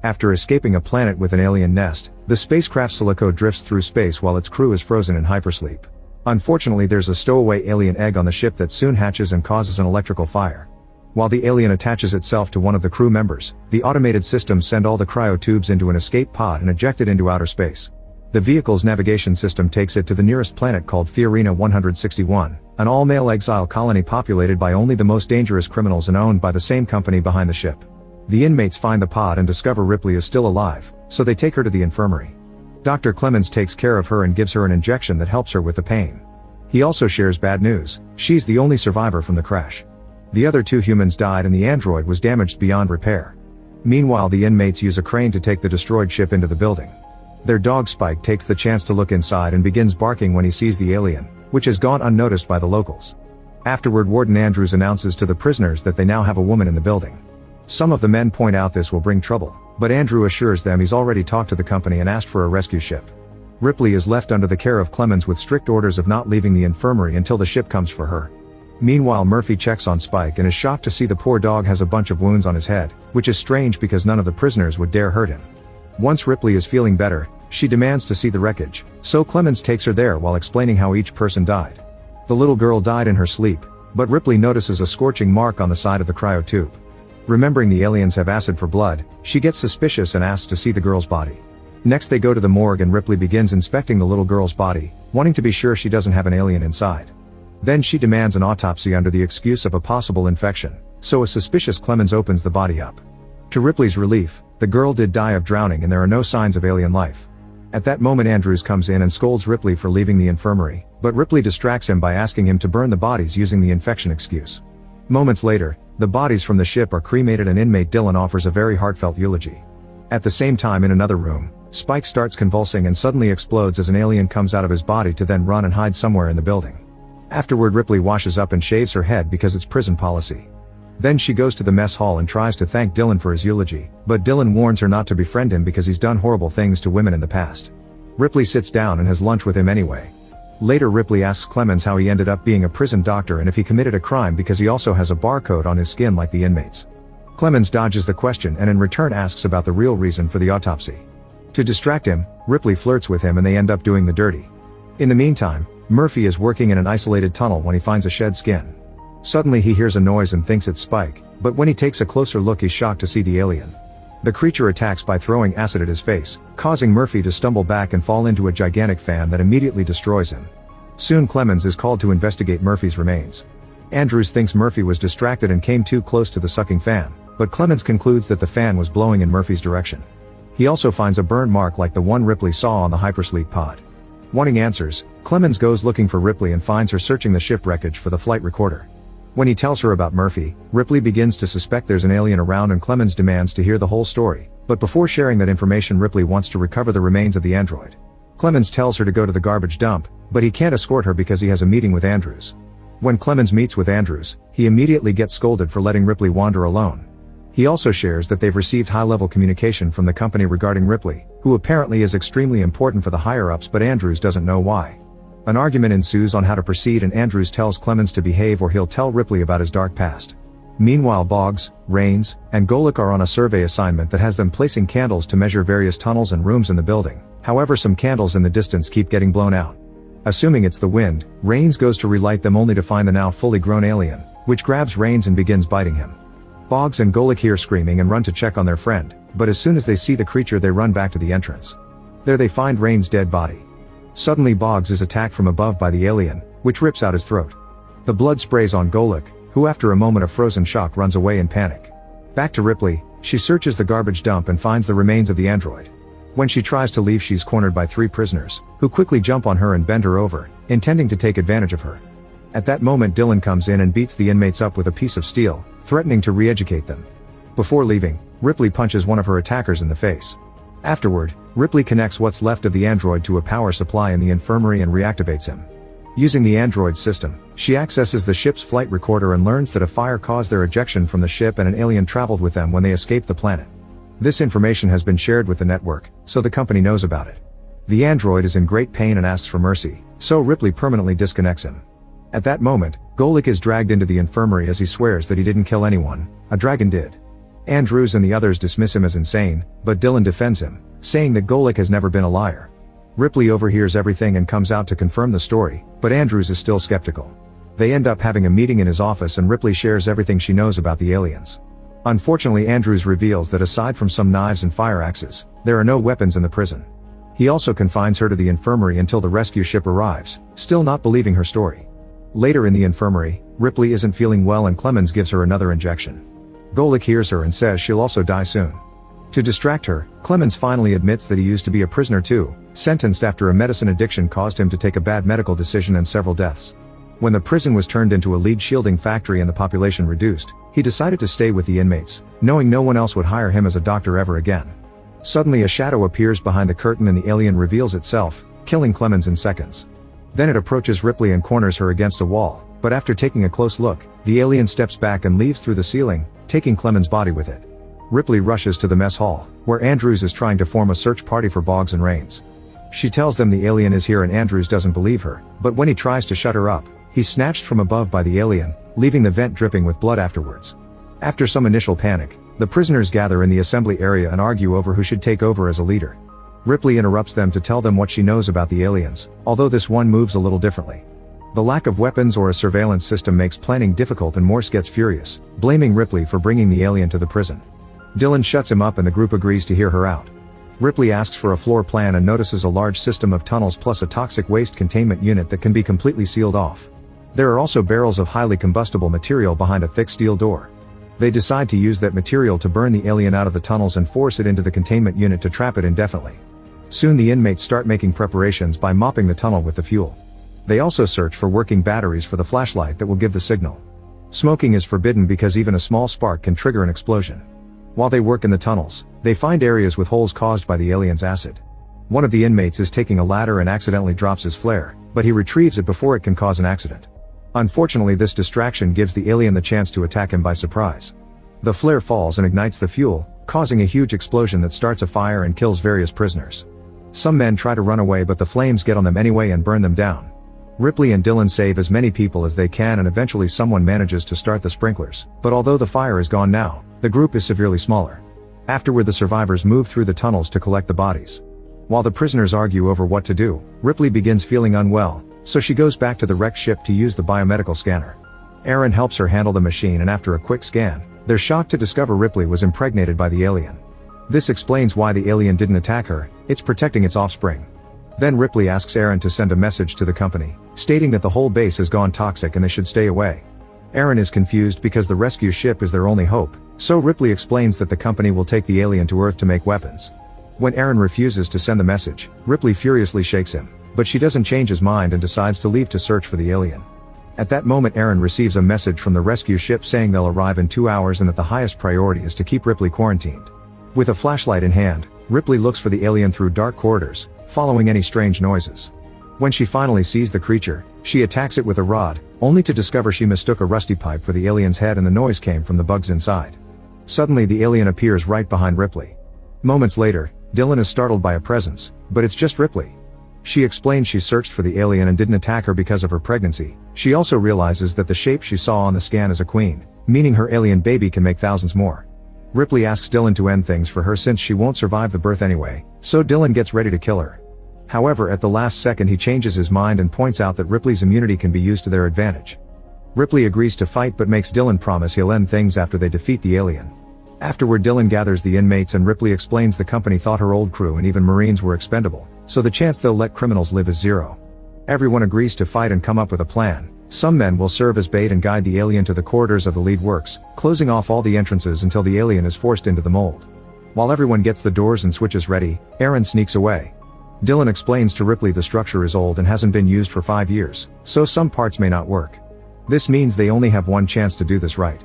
After escaping a planet with an alien nest, the spacecraft Silico drifts through space while its crew is frozen in hypersleep. Unfortunately, there's a stowaway alien egg on the ship that soon hatches and causes an electrical fire. While the alien attaches itself to one of the crew members, the automated systems send all the cryotubes into an escape pod and eject it into outer space. The vehicle's navigation system takes it to the nearest planet called Fiorina 161, an all-male exile colony populated by only the most dangerous criminals and owned by the same company behind the ship. The inmates find the pod and discover Ripley is still alive, so they take her to the infirmary. Dr. Clemens takes care of her and gives her an injection that helps her with the pain. He also shares bad news: she's the only survivor from the crash. The other 2 humans died and the android was damaged beyond repair. Meanwhile, the inmates use a crane to take the destroyed ship into the building. Their dog Spike takes the chance to look inside and begins barking when he sees the alien, which has gone unnoticed by the locals. Afterward, Warden Andrews announces to the prisoners that they now have a woman in the building. Some of the men point out this will bring trouble, but Andrew assures them he's already talked to the company and asked for a rescue ship. Ripley is left under the care of Clemens with strict orders of not leaving the infirmary until the ship comes for her. Meanwhile, Murphy checks on Spike and is shocked to see the poor dog has a bunch of wounds on his head, which is strange because none of the prisoners would dare hurt him. Once Ripley is feeling better, she demands to see the wreckage, so Clemens takes her there while explaining how each person died. The little girl died in her sleep, but Ripley notices a scorching mark on the side of the cryotube. Remembering the aliens have acid for blood, she gets suspicious and asks to see the girl's body. Next they go to the morgue and Ripley begins inspecting the little girl's body, wanting to be sure she doesn't have an alien inside. Then she demands an autopsy under the excuse of a possible infection, so a suspicious Clemens opens the body up. To Ripley's relief, the girl did die of drowning and there are no signs of alien life. At that moment, Andrews comes in and scolds Ripley for leaving the infirmary, but Ripley distracts him by asking him to burn the bodies using the infection excuse. Moments later, the bodies from the ship are cremated and inmate Dylan offers a very heartfelt eulogy. At the same time, in another room, Spike starts convulsing and suddenly explodes as an alien comes out of his body to then run and hide somewhere in the building. Afterward, Ripley washes up and shaves her head because it's prison policy. Then she goes to the mess hall and tries to thank Dylan for his eulogy, but Dylan warns her not to befriend him because he's done horrible things to women in the past. Ripley sits down and has lunch with him anyway. Later, Ripley asks Clemens how he ended up being a prison doctor and if he committed a crime because he also has a barcode on his skin like the inmates. Clemens dodges the question and in return asks about the real reason for the autopsy. To distract him, Ripley flirts with him and they end up doing the dirty. In the meantime, Murphy is working in an isolated tunnel when he finds a shed skin. Suddenly he hears a noise and thinks it's Spike, but when he takes a closer look he's shocked to see the alien. The creature attacks by throwing acid at his face, causing Murphy to stumble back and fall into a gigantic fan that immediately destroys him. Soon Clemens is called to investigate Murphy's remains. Andrews thinks Murphy was distracted and came too close to the sucking fan, but Clemens concludes that the fan was blowing in Murphy's direction. He also finds a burn mark like the one Ripley saw on the hypersleep pod. Wanting answers, Clemens goes looking for Ripley and finds her searching the ship wreckage for the flight recorder. When he tells her about Murphy, Ripley begins to suspect there's an alien around and Clemens demands to hear the whole story, but before sharing that information, Ripley wants to recover the remains of the android. Clemens tells her to go to the garbage dump, but he can't escort her because he has a meeting with Andrews. When Clemens meets with Andrews, he immediately gets scolded for letting Ripley wander alone. He also shares that they've received high-level communication from the company regarding Ripley, who apparently is extremely important for the higher-ups, but Andrews doesn't know why. An argument ensues on how to proceed and Andrews tells Clemens to behave or he'll tell Ripley about his dark past. Meanwhile, Boggs, Rains, and Golik are on a survey assignment that has them placing candles to measure various tunnels and rooms in the building. However, some candles in the distance keep getting blown out. Assuming it's the wind, Rains goes to relight them only to find the now fully grown alien, which grabs Rains and begins biting him. Boggs and Golik hear screaming and run to check on their friend, but as soon as they see the creature they run back to the entrance. There they find Rains' dead body. Suddenly Boggs is attacked from above by the alien, which rips out his throat. The blood sprays on Golik, who after a moment of frozen shock runs away in panic. Back to Ripley, she searches the garbage dump and finds the remains of the android. When she tries to leave, she's cornered by 3 prisoners, who quickly jump on her and bend her over, intending to take advantage of her. At that moment Dylan comes in and beats the inmates up with a piece of steel, threatening to re-educate them. Before leaving, Ripley punches one of her attackers in the face. Afterward, Ripley connects what's left of the android to a power supply in the infirmary and reactivates him. Using the android's system, she accesses the ship's flight recorder and learns that a fire caused their ejection from the ship and an alien traveled with them when they escaped the planet. This information has been shared with the network, so the company knows about it. The android is in great pain and asks for mercy, so Ripley permanently disconnects him. At that moment, Golik is dragged into the infirmary as he swears that he didn't kill anyone, a dragon did. Andrews and the others dismiss him as insane, but Dylan defends him, saying that Golik has never been a liar. Ripley overhears everything and comes out to confirm the story, but Andrews is still skeptical. They end up having a meeting in his office and Ripley shares everything she knows about the aliens. Unfortunately, Andrews reveals that aside from some knives and fire axes, there are no weapons in the prison. He also confines her to the infirmary until the rescue ship arrives, still not believing her story. Later in the infirmary, Ripley isn't feeling well and Clemens gives her another injection. Golik hears her and says she'll also die soon. To distract her, Clemens finally admits that he used to be a prisoner too, sentenced after a medicine addiction caused him to take a bad medical decision and several deaths. When the prison was turned into a lead shielding factory and the population reduced, he decided to stay with the inmates, knowing no one else would hire him as a doctor ever again. Suddenly a shadow appears behind the curtain and the alien reveals itself, killing Clemens in seconds. Then it approaches Ripley and corners her against a wall, but after taking a close look, the alien steps back and leaves through the ceiling, taking Clemens' body with it. Ripley rushes to the mess hall, where Andrews is trying to form a search party for Boggs and Rains. She tells them the alien is here and Andrews doesn't believe her, but when he tries to shut her up, he's snatched from above by the alien, leaving the vent dripping with blood afterwards. After some initial panic, the prisoners gather in the assembly area and argue over who should take over as a leader. Ripley interrupts them to tell them what she knows about the aliens, although this one moves a little differently. The lack of weapons or a surveillance system makes planning difficult and Morse gets furious, blaming Ripley for bringing the alien to the prison. Dylan shuts him up and the group agrees to hear her out. Ripley asks for a floor plan and notices a large system of tunnels plus a toxic waste containment unit that can be completely sealed off. There are also barrels of highly combustible material behind a thick steel door. They decide to use that material to burn the alien out of the tunnels and force it into the containment unit to trap it indefinitely. Soon the inmates start making preparations by mopping the tunnel with the fuel. They also search for working batteries for the flashlight that will give the signal. Smoking is forbidden because even a small spark can trigger an explosion. While they work in the tunnels, they find areas with holes caused by the alien's acid. One of the inmates is taking a ladder and accidentally drops his flare, but he retrieves it before it can cause an accident. Unfortunately, this distraction gives the alien the chance to attack him by surprise. The flare falls and ignites the fuel, causing a huge explosion that starts a fire and kills various prisoners. Some men try to run away but the flames get on them anyway and burn them down. Ripley and Dylan save as many people as they can and eventually someone manages to start the sprinklers, but although the fire is gone now, the group is severely smaller. Afterward the survivors move through the tunnels to collect the bodies. While the prisoners argue over what to do, Ripley begins feeling unwell, so she goes back to the wrecked ship to use the biomedical scanner. Aaron helps her handle the machine and after a quick scan, they're shocked to discover Ripley was impregnated by the alien. This explains why the alien didn't attack her, it's protecting its offspring. Then Ripley asks Aaron to send a message to the company, stating that the whole base has gone toxic and they should stay away. Aaron is confused because the rescue ship is their only hope, so Ripley explains that the company will take the alien to Earth to make weapons. When Aaron refuses to send the message, Ripley furiously shakes him, but she doesn't change his mind and decides to leave to search for the alien. At that moment Aaron receives a message from the rescue ship saying they'll arrive in 2 hours and that the highest priority is to keep Ripley quarantined. With a flashlight in hand, Ripley looks for the alien through dark corridors, following any strange noises. When she finally sees the creature, she attacks it with a rod, only to discover she mistook a rusty pipe for the alien's head and the noise came from the bugs inside. Suddenly the alien appears right behind Ripley. Moments later, Dylan is startled by a presence, but it's just Ripley. She explains she searched for the alien and didn't attack her because of her pregnancy. She also realizes that the shape she saw on the scan is a queen, meaning her alien baby can make thousands more. Ripley asks Dylan to end things for her since she won't survive the birth anyway, so Dylan gets ready to kill her. However, at the last second he changes his mind and points out that Ripley's immunity can be used to their advantage. Ripley agrees to fight but makes Dylan promise he'll end things after they defeat the alien. Afterward Dylan gathers the inmates and Ripley explains the company thought her old crew and even Marines were expendable, so the chance they'll let criminals live is zero. Everyone agrees to fight and come up with a plan. Some men will serve as bait and guide the alien to the corridors of the lead works, closing off all the entrances until the alien is forced into the mold. While everyone gets the doors and switches ready, Aaron sneaks away. Dylan explains to Ripley the structure is old and hasn't been used for 5 years, so some parts may not work. This means they only have one chance to do this right.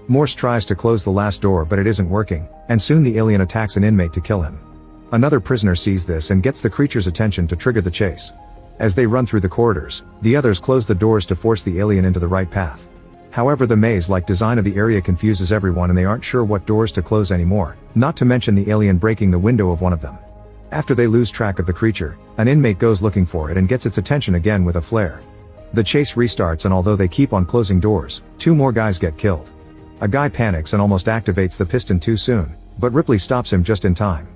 Morse tries to close the last door but it isn't working, and soon the alien attacks an inmate to kill him. Another prisoner sees this and gets the creature's attention to trigger the chase. As they run through the corridors, the others close the doors to force the alien into the right path. However, the maze-like design of the area confuses everyone and they aren't sure what doors to close anymore, not to mention the alien breaking the window of one of them. After they lose track of the creature, an inmate goes looking for it and gets its attention again with a flare. The chase restarts and although they keep on closing doors, 2 more guys get killed. A guy panics and almost activates the piston too soon, but Ripley stops him just in time.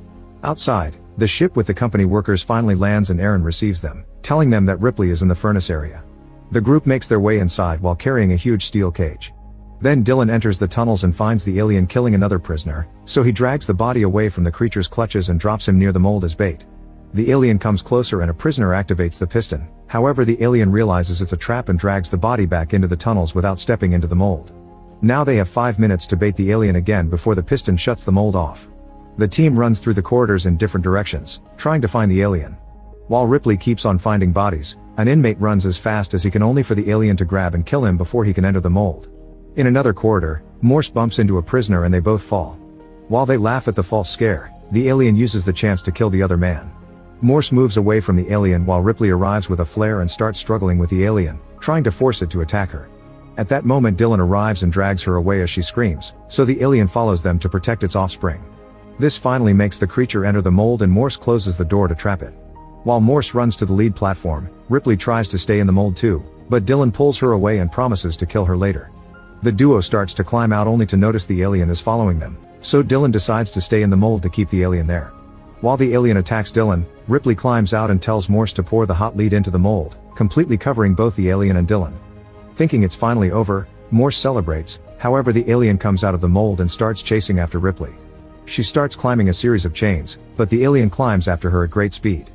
Outside, the ship with the company workers finally lands and Aaron receives them, telling them that Ripley is in the furnace area. The group makes their way inside while carrying a huge steel cage. Then Dylan enters the tunnels and finds the alien killing another prisoner, so he drags the body away from the creature's clutches and drops him near the mold as bait. The alien comes closer and a prisoner activates the piston, however the alien realizes it's a trap and drags the body back into the tunnels without stepping into the mold. Now they have 5 minutes to bait the alien again before the piston shuts the mold off. The team runs through the corridors in different directions, trying to find the alien. While Ripley keeps on finding bodies, an inmate runs as fast as he can only for the alien to grab and kill him before he can enter the mold. In another corridor, Morse bumps into a prisoner and they both fall. While they laugh at the false scare, the alien uses the chance to kill the other man. Morse moves away from the alien while Ripley arrives with a flare and starts struggling with the alien, trying to force it to attack her. At that moment Dylan arrives and drags her away as she screams, so the alien follows them to protect its offspring. This finally makes the creature enter the mold and Morse closes the door to trap it. While Morse runs to the lead platform, Ripley tries to stay in the mold too, but Dylan pulls her away and promises to kill her later. The duo starts to climb out only to notice the alien is following them, so Dylan decides to stay in the mold to keep the alien there. While the alien attacks Dylan, Ripley climbs out and tells Morse to pour the hot lead into the mold, completely covering both the alien and Dylan. Thinking it's finally over, Morse celebrates, however the alien comes out of the mold and starts chasing after Ripley. She starts climbing a series of chains, but the alien climbs after her at great speed.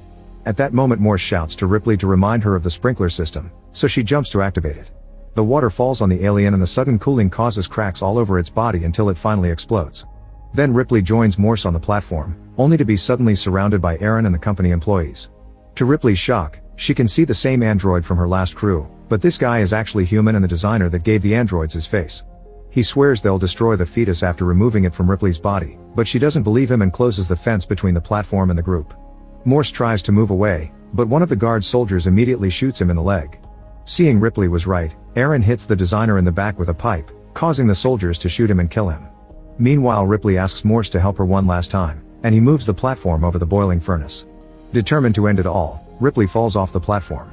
At that moment Morse shouts to Ripley to remind her of the sprinkler system, so she jumps to activate it. The water falls on the alien and the sudden cooling causes cracks all over its body until it finally explodes. Then Ripley joins Morse on the platform, only to be suddenly surrounded by Aaron and the company employees. To Ripley's shock, she can see the same android from her last crew, but this guy is actually human and the designer that gave the androids his face. He swears they'll destroy the fetus after removing it from Ripley's body, but she doesn't believe him and closes the fence between the platform and the group. Morse tries to move away, but one of the guard soldiers immediately shoots him in the leg. Seeing Ripley was right, Aaron hits the designer in the back with a pipe, causing the soldiers to shoot him and kill him. Meanwhile Ripley asks Morse to help her one last time, and he moves the platform over the boiling furnace. Determined to end it all, Ripley falls off the platform.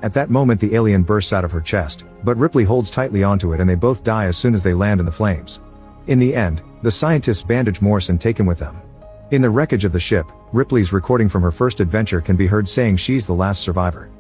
At that moment the alien bursts out of her chest, but Ripley holds tightly onto it and they both die as soon as they land in the flames. In the end, the scientists bandage Morse and take him with them. In the wreckage of the ship, Ripley's recording from her first adventure can be heard saying she's the last survivor.